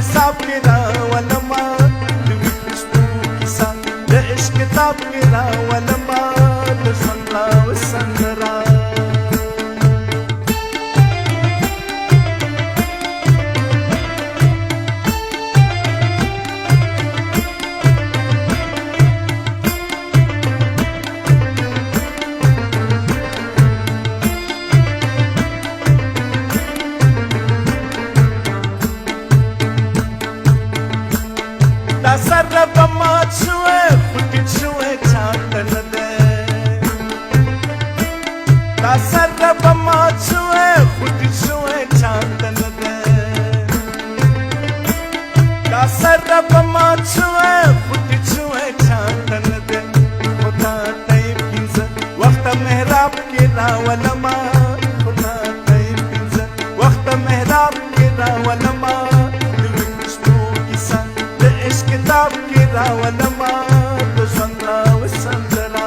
حساب کې راولما د ویښتو کیسه د عشق کتاب کې راولما د ژوند راوسندره دا سر به مات شوی خو ټیټ شوی چاته نه دی دا سر به مات شوی خو ټیټ شوی چاته نه دی دا سر به مات شوی خو ټیټ شوی چاته نه دی خو تا ته یې پنځه وخته محراب کې راولما خو تا ته یې پنځه وخته محراب کې راولما کتاب کې راولما د ژوند راوسندره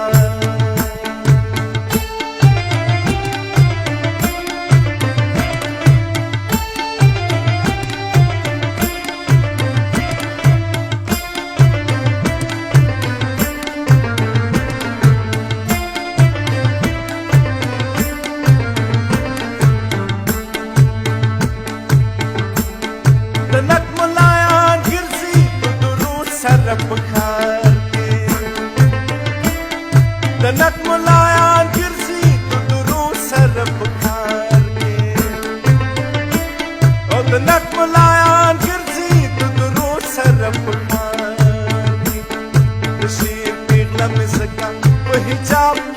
د نک ملایان ګرځي سر پکار کې د نک ملایان ګرځي د درو سر پکار کې او د نک ملایان ګرځي د درو سر پکار کې د شیر پیغله مې زکه په حجاب